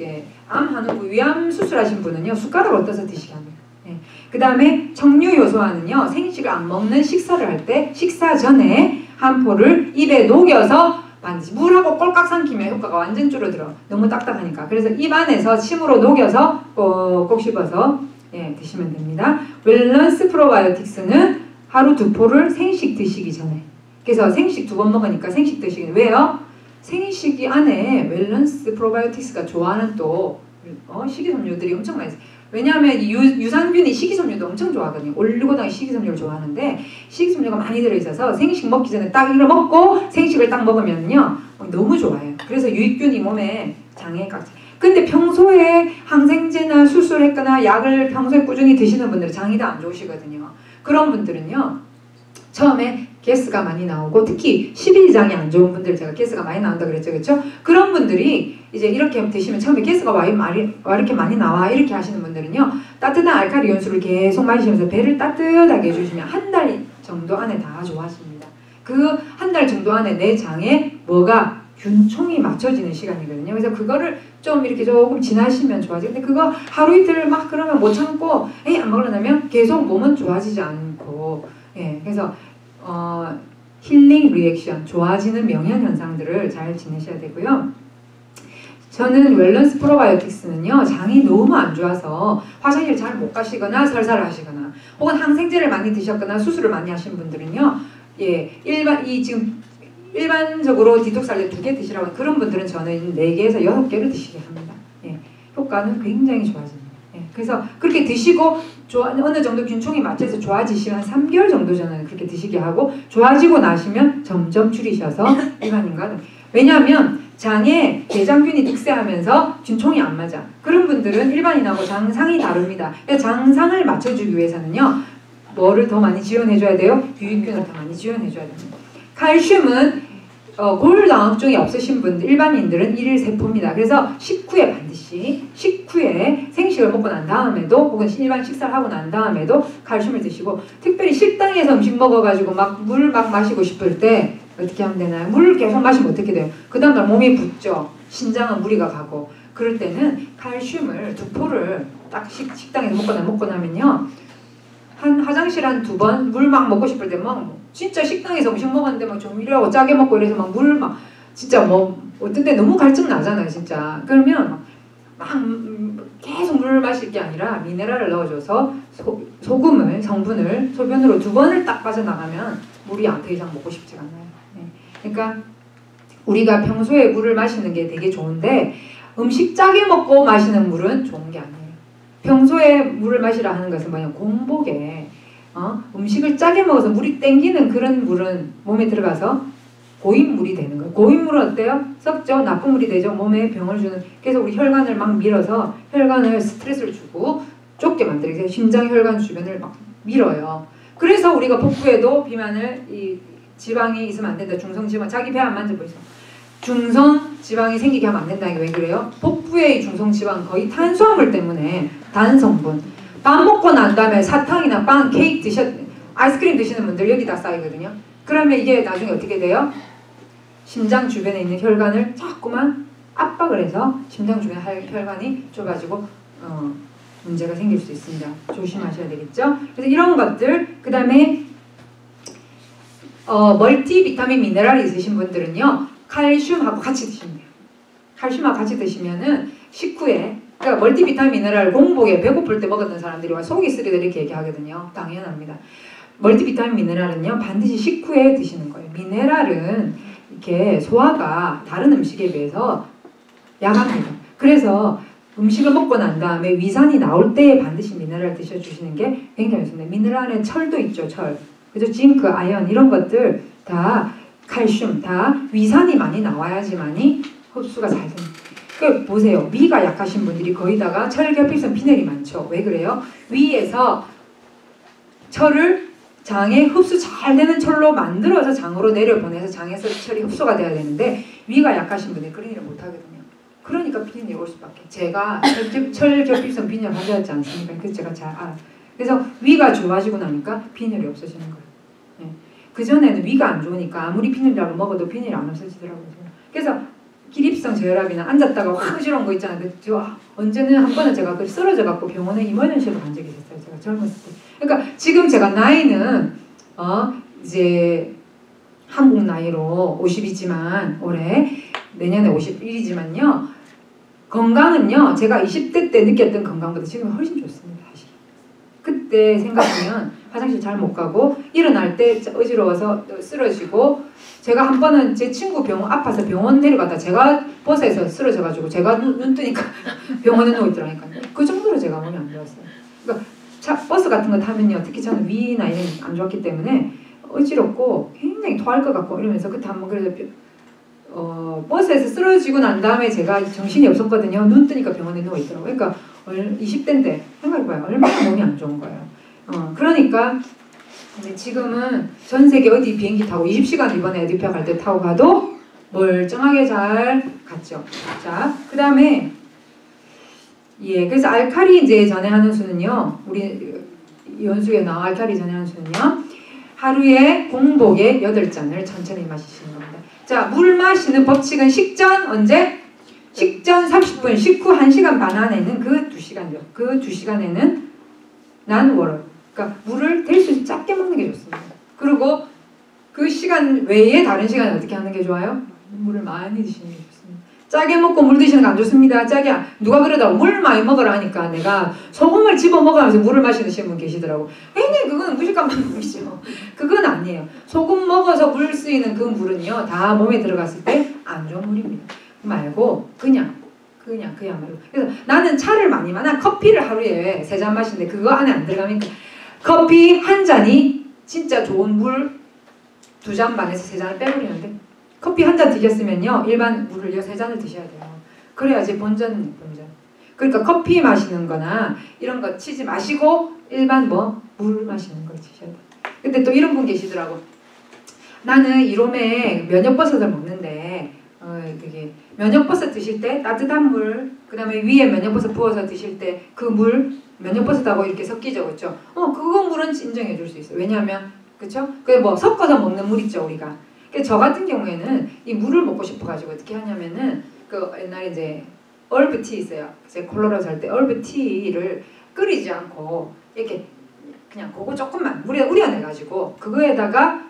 [SPEAKER 1] 암하는 위암 수술하신 분은요 숟가락을 떠서 드시게 합니다. 네. 그 다음에 척류 요소화는요 생식을 안 먹는 식사를 할 때 식사 전에 한 포를 입에 녹여서 반드시 물하고 꼴깍 삼키면 효과가 완전 줄어들어. 너무 딱딱하니까. 그래서 입 안에서 침으로 녹여서 꼭꼭 씹어서 드시면 됩니다. 웰런스 프로바이오틱스는 하루 2포를 생식 드시기 전에. 그래서 생식 2번 먹으니까 생식 드시기. 왜요? 생식이 안에 웰런스 프로바이오틱스가 좋아하는 또 식이섬유들이 엄청 많이 있어요. 왜냐하면 유산균이 식이섬유도 엄청 좋아하거든요. 올리고당이 식이섬유를 좋아하는데 식이섬유가 많이 들어있어서 생식 먹기 전에 딱 이거 먹고 생식을 딱 먹으면요 너무 좋아요. 그래서 유익균이 몸에 장에 깍지. 근데 평소에 항생제나 수술했거나 약을 평소에 꾸준히 드시는 분들은 장이 다 안 좋으시거든요. 그런 분들은요 처음에 가스가 많이 나오고 특히 12장이 안 좋은 분들 제가 가스가 많이 나온다 그랬죠. 그렇죠? 그런 분들이 이제 이렇게 드시면 처음에 가스가 왜 이렇게 많이 나와 이렇게 하시는 분들은요 따뜻한 알칼리 연수를 계속 마시면서 배를 따뜻하게 해주시면 한 달 정도 안에 다 좋아집니다. 그 한 달 정도 안에 내 장에 뭐가 균총이 맞춰지는 시간이거든요. 그래서 그거를 좀 이렇게 조금 지나시면 좋아지고 근데 그거 하루 이틀 막 그러면 못 참고 안 먹으려면 계속 몸은 좋아지지 않고 그래서 힐링 리액션 좋아지는 명현 현상들을 잘 지내셔야 되고요. 저는 웰런스 프로바이오틱스는요 장이 너무 안 좋아서 화장실 잘 못 가시거나 설사를 하시거나 혹은 항생제를 많이 드셨거나 수술을 많이 하신 분들은요 지금 일반적으로 디톡스 할 때 2개 드시라고 하는 그런 분들은 저는 4개에서 6개를 드시게 합니다. 효과는 굉장히 좋아집니다. 그래서 그렇게 드시고 어느 정도 균총이 맞춰서 좋아지시면 한 3개월 정도 저는 그렇게 드시게 하고 좋아지고 나시면 점점 줄이셔서 일반인과는 왜냐하면 장에 대장균이 득세하면서 균총이 안 맞아. 그런 분들은 일반인하고 장상이 다릅니다. 장상을 맞춰주기 위해서는요 뭐를 더 많이 지원해줘야 돼요? 유익균을 더 많이 지원해줘야 됩니다. 칼슘은 골다공증이 없으신 분들 일반인들은 1일 3포입니다. 그래서 식후에 반드시 식후에 생식을 먹고 난 다음에도 혹은 일반 식사를 하고 난 다음에도 칼슘을 드시고 특별히 식당에서 음식 먹어가지고 막 물 막 마시고 싶을 때 어떻게 하면 되나요? 물 계속 마시면 어떻게 돼요? 그 다음날 몸이 붓죠. 신장은 무리가 가고 그럴 때는 칼슘을 2포를 딱 식당에서 먹고 나면요 한 화장실 한 2번 물 막 먹고 싶을 때 막 진짜 식당에서 음식 먹었는데 막 조미료하고 짜게 먹고 이래서 막 물 막 진짜 뭐 어떤 때 너무 갈증 나잖아요 진짜. 그러면 막 계속 물 마실 게 아니라 미네랄을 넣어줘서 소금을 성분을 소변으로 2번을 딱 빠져나가면 물이 더 이상 먹고 싶지가 않아요. 그러니까 우리가 평소에 물을 마시는 게 되게 좋은데 음식 짜게 먹고 마시는 물은 좋은 게 아니에요. 평소에 물을 마시라 하는 것은 뭐냐 공복에 음식을 짜게 먹어서 물이 땡기는 그런 물은 몸에 들어가서 고인물이 되는 거예요. 고인물은 어때요? 썩죠? 나쁜 물이 되죠? 몸에 병을 주는. 그래서 우리 혈관을 막 밀어서 혈관을 스트레스를 주고 좁게 만들게 심장 혈관 주변을 막 밀어요. 그래서 우리가 복부에도 비만을 지방이 있으면 안 된다. 중성 지방 자기 배 안 만져보이죠? 중성 지방이 생기게 하면 안 된다는 게 왜 그래요? 복부 VA 중성지방 거의 탄수화물 때문에 단성분. 밥 먹고 난 다음에 사탕이나 빵, 케이크 아이스크림 드시는 분들 여기다 쌓이거든요. 그러면 이게 나중에 어떻게 돼요? 심장 주변에 있는 혈관을 자꾸만 압박을 해서 심장 주변 혈관이 좁아지고 문제가 생길 수 있습니다. 조심하셔야 되겠죠? 그래서 이런 것들, 그 다음에 멀티비타민 미네랄이 있으신 분들은요, 칼슘하고 같이 드시면 돼요. 칼슘하고 같이 드시면은 식후에, 그러니까 멀티비타민 미네랄 공복에 배고플 때 먹었던 사람들이 와 속이 쓰리들 이렇게 얘기하거든요. 당연합니다. 멀티비타민 미네랄은요, 반드시 식후에 드시는 거예요. 미네랄은 이렇게 소화가 다른 음식에 비해서 약합니다. 그래서 음식을 먹고 난 다음에 위산이 나올 때에 반드시 미네랄 드셔주시는 게 굉장히 좋습니다. 미네랄에 철도 있죠, 철. 그죠? 징크, 아연 이런 것들 다 칼슘 다 위산이 많이 나와야지만이 흡수가 잘 됩니다. 그 보세요. 위가 약하신 분들이 거기다가 철결핍성 빈혈이 많죠. 왜 그래요? 위에서 철을 장에 흡수 잘 되는 철로 만들어서 장으로 내려보내서 장에서 철이 흡수가 돼야 되는데 위가 약하신 분들이 그런 일을 못하거든요. 그러니까 빈혈이 올 수밖에. 제가 철결핍성 빈혈 환자였지 않습니까? 그래서 제가 잘 알아요. 그래서 위가 좋아지고 나니까 빈혈이 없어지는 거예요. 네. 그전에는 위가 안 좋으니까 아무리 빈혈약을 먹어도 빈혈이 안 없어지더라고요. 그래서 기립성 저혈압이나 앉았다가 확 어지러운 거 있잖아요. 언제는 한 번은 제가 쓰러져 갖고 병원에 이머전시로 간 적이 있었어요. 제가 젊었을 때. 그러니까 지금 제가 나이는 이제 한국 나이로 50이지만 올해 내년에 51이지만요. 건강은요. 제가 20대 때 느꼈던 건강보다 지금 훨씬 좋습니다. 사실. 그때 생각하면 화장실 잘 못 가고 일어날 때 어지러워서 쓰러지고 제가 한 번은 제 친구 아파서 병원 데려가다 제가 버스에서 쓰러져가지고 제가 눈 뜨니까 병원에 누워 있더라니까요. 그 정도로 제가 몸이 안 좋았어요. 그러니까 버스 같은 거 타면요. 특히 저는 위나 이런 게 안 좋았기 때문에 어지럽고 굉장히 토할 것 같고 이러면서 그때 한번 그래서 버스에서 쓰러지고 난 다음에 제가 정신이 없었거든요. 눈 뜨니까 병원에 누워 있더라고요. 그러니까 20대인데 생각해봐요. 얼마나 몸이 안 좋은 거예요. 그러니까 근데 지금은 전 세계 어디 비행기 타고 20시간 이번에 에듀페아 갈 때 타고 가도 멀쩡하게 잘 갔죠. 자, 그 다음에 그래서 알칼리 이제 전해하는 수는요. 우리 연수에 나와 알칼리 전해하는 수는요. 하루에 공복에 8잔을 천천히 마시시는 겁니다. 자, 물 마시는 법칙은 식전 언제? 식전 30분, 식후 1시간 반 안에는 그 2시간이죠. 그 2시간에는 난 워터. 그러니까 물을 될 수 있으면 작게 먹는 게 좋습니다. 그리고 그 시간 외에 다른 시간에 어떻게 하는 게 좋아요? 물을 많이 드시는 게 좋습니다. 짜게 먹고 물 드시는 거 안 좋습니다. 짜게 누가 그러다가 물 많이 먹으라 하니까 내가 소금을 집어 먹으면서 물을 마시는 분 계시더라고. 굉장히 그건 무식한 방법이죠. 그건 아니에요. 소금 먹어서 물 쓰이는 그 물은요 다 몸에 들어갔을 때 안 좋은 물입니다. 말고 그야말로. 그래서 나는 차를 많이 마나 커피를 하루에 3잔 마시는데 그거 안에 안 들어가면 커피 한 잔이 진짜 좋은 물 2잔 반에서 3잔을 빼버리는데 커피 한 잔 드셨으면요 일반 물을 3잔을 드셔야 돼요. 그래야지 본전. 그러니까 커피 마시는 거나 이런 거 치지 마시고 일반 물 마시는 걸 드셔야 돼요. 근데 또 이런 분 계시더라고. 나는 이롬에 면역버섯을 먹는데 되게 면역버섯 드실 때 따뜻한 물, 그 다음에 위에 면역버섯 부어서 드실 때 그 물, 면역버섯하고 이렇게 섞이죠, 그렇죠? 그거 물은 인정해 줄 수 있어요. 왜냐하면, 그렇죠? 섞어서 먹는 물 있죠, 우리가. 저 같은 경우에는 이 물을 먹고 싶어가지고 어떻게 하냐면은 옛날에 이제 얼브티 있어요. 제가 콜로라도 살 때 얼브티를 끓이지 않고 이렇게 그냥 그거 조금만 물에 우려내가지고 그거에다가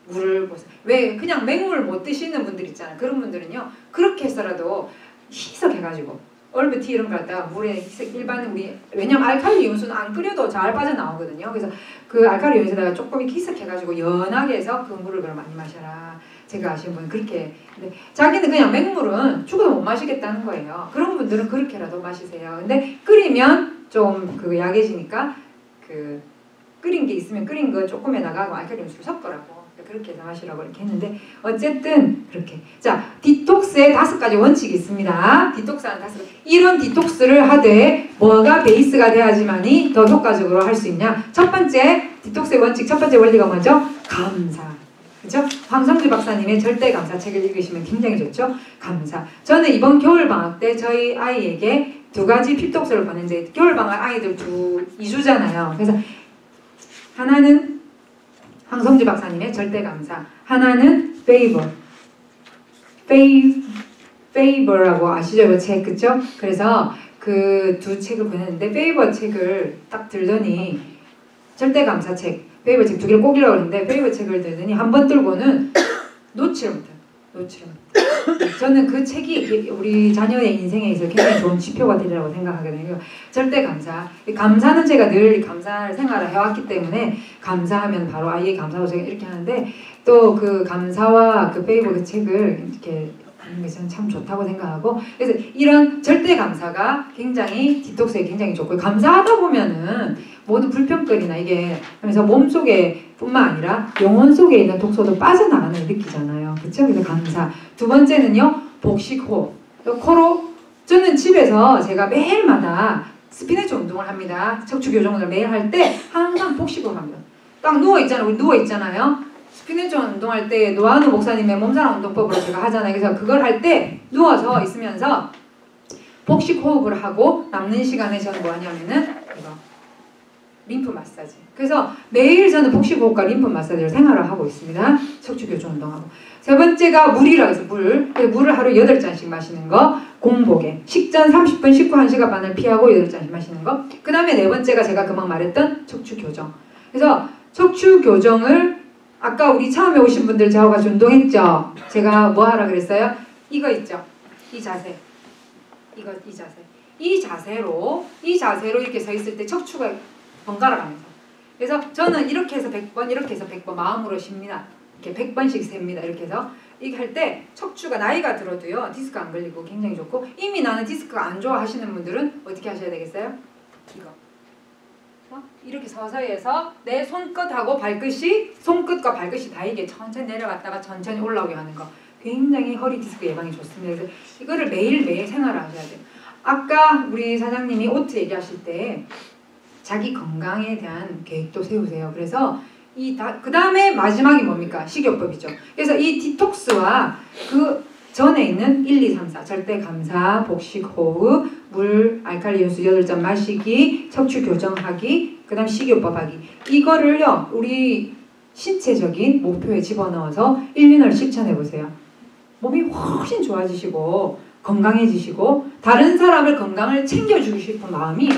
[SPEAKER 1] 물을 보세요. 왜 그냥 맹물 못 드시는 분들 있잖아요. 그런 분들은요 그렇게 해서라도 희석해가지고 얼브티 이런 거 갖다가 물에 일반 왜냐면 알칼리 요소는 안 끓여도 잘 빠져나오거든요. 그래서 그 알칼리 요소에다가 조금 이렇게 희석해가지고 연하게 해서 그 물을 그럼 많이 마셔라. 제가 아시는 분은 그렇게. 근데 자기는 그냥 맹물은 죽어도 못 마시겠다는 거예요. 그런 분들은 그렇게라도 마시세요. 근데 끓이면 좀 약해지니까 끓인 게 있으면 끓인 거 조금에다가 알칼리 요소를 섞으라고. 그렇게 해서 마시라고 이렇게 했는데 어쨌든 그렇게. 자, 디톡스에 5가지 원칙이 있습니다. 디톡스하는 5가지. 이런 디톡스를 하되 뭐가 베이스가 돼야지만이 더 효과적으로 할 수 있냐. 첫 번째 디톡스의 원칙, 첫 번째 원리가 뭐죠? 감사. 그죠? 황성주 박사님의 절대감사 책을 읽으시면 굉장히 좋죠. 감사. 저는 이번 겨울방학 때 저희 아이에게 2가지 핍독서를 보냈는데 겨울방학 아이들 2주잖아요. 그래서 하나는 황성주 박사님의 절대감사, 하나는 페이버라고 아시죠? 이 책, 그쵸? 그래서 그 2 책을 보냈는데 페이버 책을 딱 들더니 절대감사 책, 페이버 책 2개를 꼭 읽으려고 했는데 페이버 책을 들더니 한 번 들고는 놓지를 못해요. 저는 그 책이 우리 자녀의 인생에 있어서 굉장히 좋은 지표가 되리라고 생각하거든요. 절대감사. 감사는 제가 늘 감사 생활을 해왔기 때문에 감사하면 바로 아이에게 감사하고 제가 이렇게 하는데 또 그 감사와 그 페이버 그 책을 이렇게 하는 게 저는 참 좋다고 생각하고 그래서 이런 절대 감사가 굉장히 디톡스에 굉장히 좋고 감사하다 보면은 모든 불평거리나 이게 하면서 몸속에 뿐만 아니라 영혼 속에 있는 독소도 빠져나가는 걸 느끼잖아요. 그쵸? 그래서 감사. 2번째는요. 복식호흡. 코로 저는 집에서 제가 매일마다 스피네치 운동을 합니다. 척추 교정을 매일 할 때 항상 복식호흡 합니다. 딱 누워있잖아요. 우리 누워있잖아요. 스피네치 운동할 때 노한우 목사님의 몸사랑 운동법으로 제가 하잖아요. 그래서 그걸 할 때 누워서 있으면서 복식 호흡을 하고 남는 시간에 저는 뭐 하냐면은 이거 림프 마사지. 그래서 매일 저는 복식 호흡과 림프 마사지를 생활을 하고 있습니다. 척추 교정 운동하고. 3번째가 물이라고 해서 물을 하루 8잔씩 마시는 거. 공복에 식전 30분 식후 1시간 반을 피하고 8잔씩 마시는 거. 그 다음에 4번째가 제가 금방 말했던 척추 교정. 그래서 척추 교정을 아까 우리 처음에 오신 분들 저하고 같이 운동했죠? 제가 뭐 하라 그랬어요? 이거 있죠? 이 자세. 이 자세로 이렇게 서 있을 때 척추가 번갈아 가면서. 그래서 저는 이렇게 해서 100번, 이렇게 해서 100번 마음으로 쉽니다. 이렇게 100번씩 셉니다. 이렇게 해서. 이게 할 때 척추가 나이가 들어도요. 디스크 안 걸리고 굉장히 좋고 이미 나는 디스크가 안 좋아 하시는 분들은 어떻게 하셔야 되겠어요? 이거. 이렇게 서서히 해서 내 손끝과 발끝이 닿이게 천천히 내려갔다가 천천히 올라오게 하는 거 굉장히 허리 디스크 예방에 좋습니다. 그래서 이거를 매일매일 생활을 하셔야 돼요. 아까 우리 사장님이 오트 얘기하실 때 자기 건강에 대한 계획도 세우세요. 그래서 그 다음에 마지막이 뭡니까? 식이요법이죠. 그래서 이 디톡스와 그 전에 있는 1, 2, 3, 4 절대 감사, 복식 호흡, 물 알칼리 연수 8잔 마시기, 척추 교정하기, 그 다음 식이요법 하기. 이거를요 우리 신체적인 목표에 집어넣어서 1, 2년 실천해보세요. 몸이 훨씬 좋아지시고 건강해지시고 다른 사람을 건강을 챙겨주고 싶은 마음이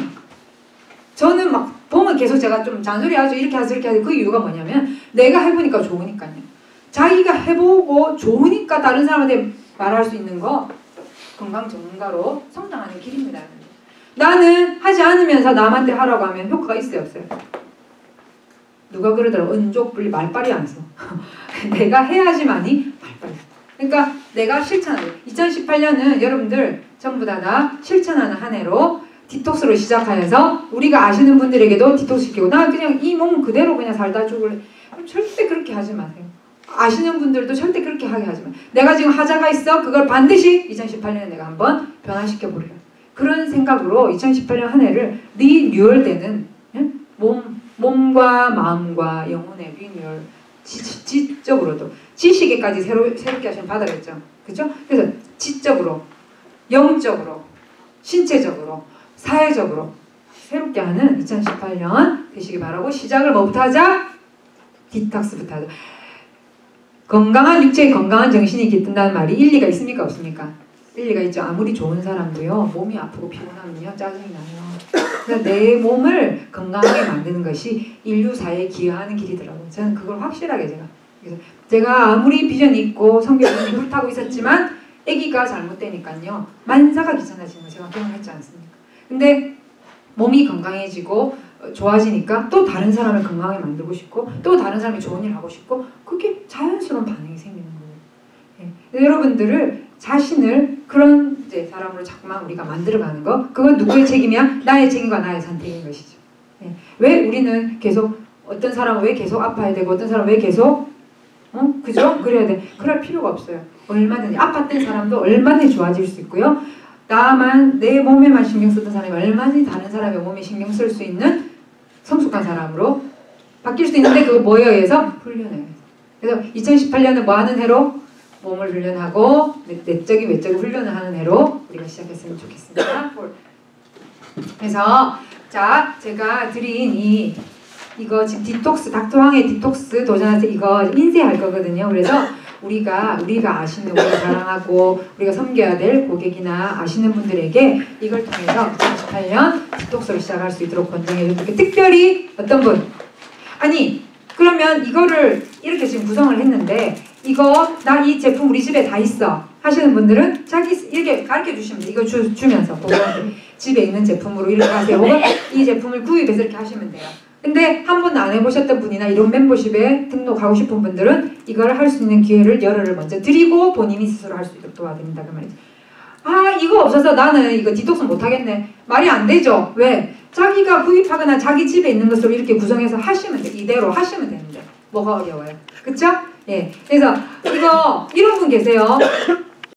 [SPEAKER 1] 저는 막 보면 계속 제가 좀 잔소리하죠. 이렇게 하죠 이렇게 하죠. 그 이유가 뭐냐면 내가 해보니까 좋으니까요. 자기가 해보고 좋으니까 다른 사람한테 말할 수 있는 거 건강 전문가로 성장하는 길입니다. 나는 하지 않으면서 남한테 하라고 하면 효과가 있어요 없어요? 누가 그러더라고. 은족분리 말빨이 안 써. 내가 해야지만이 말빨이. 그러니까 내가 실천하고 2018년은 여러분들 전부 다 실천하는 한 해로 디톡스로 시작하여서 우리가 아시는 분들에게도 디톡스 시키고 나 그냥 이 몸 그대로 그냥 살다 죽을래. 절대 그렇게 하지 마세요. 아시는 분들도 절대 그렇게 하게 하지 마. 내가 지금 하자가 있어. 그걸 반드시 2018년에 내가 한번 변화시켜 보려. 그런 생각으로 2018년 한 해를 리뉴얼되는 몸과 마음과 영혼의 리뉴얼 지적으로도 지식에까지 새롭게 하시는 바다겠죠. 그렇죠? 그래서 지적으로, 영적으로, 신체적으로, 사회적으로 새롭게 하는 2018년 되시기 바라고 시작을 뭐부터 하자? 디톡스부터 하자. 건강한 육체에 건강한 정신이 깃든다는 말이 일리가 있습니까? 없습니까? 일리가 있죠. 아무리 좋은 사람도요. 몸이 아프고 피곤하면요. 짜증이 나요. 그러니까 내 몸을 건강하게 만드는 것이 인류 사회에 기여하는 길이더라고요. 저는 그걸 확실하게 그래서 제가 아무리 비전이 있고 성격이 불타고 있었지만 아기가 잘못되니까요. 만사가 귀찮아지는 거 제가 경험했지 않습니까? 근데 몸이 건강해지고 좋아지니까 또 다른 사람을 건강하게 만들고 싶고 또 다른 사람이 좋은 일 하고 싶고 그게 자연스러운 반응이 생기는 거예요. 예. 여러분들을 자신을 그런 사람으로 자꾸만 우리가 만들어가는 거 그건 누구의 책임이야? 나의 책임과 나의 선택인 것이죠. 예. 왜 우리는 계속 어떤 사람은 왜 계속 아파야 되고 어떤 사람은 왜 계속 그죠? 그래야 돼. 그럴 필요가 없어요. 얼마든지 아팠던 사람도 얼마든지 좋아질 수 있고요. 나만 내 몸에만 신경 쓰던 사람이 얼마든지 다른 사람의 몸에 신경 쓸 수 있는 성숙한 사람으로 바뀔 수 있는데 그거 뭐에 의해서? 훈련에 의해서. 그래서 2018년은 뭐 하는 해로? 몸을 훈련하고 내적인 외적인 훈련을 하는 해로 우리가 시작했으면 좋겠습니다. 그래서 자 제가 드린 이거 지금 디톡스 닥터왕의 디톡스 도전하세요 이거 인쇄할 거거든요. 그래서 우리가 아시는 우리가 자랑하고 우리가 섬겨야 될 고객이나 아시는 분들에게 이걸 통해서 2018년 디톡스를 시작할 수 있도록 권장해 주고 특별히 어떤 분? 아니 그러면 이거를 이렇게 지금 구성을 했는데 이거 나 이 제품 우리 집에 다 있어 하시는 분들은 자기 이렇게 가르쳐 주시면 돼요. 이거 주면서 고객한테 집에 있는 제품으로 이렇게 하세요. 혹은 이 제품을 구입해서 이렇게 하시면 돼요. 근데 한 번도 안 해보셨던 분이나 이런 멤버십에 등록하고 싶은 분들은 이걸 할 수 있는 기회를 열흘을 먼저 드리고 본인이 스스로 할 수 있도록 도와드린다 그 말이지. 아 이거 없어서 나는 이거 디톡스 못하겠네. 말이 안 되죠. 왜? 자기가 구입하거나 자기 집에 있는 것으로 이렇게 구성해서 하시면 돼. 이대로 하시면 되는데 뭐가 어려워요. 그쵸? 예. 그래서 이거 이런 분 계세요.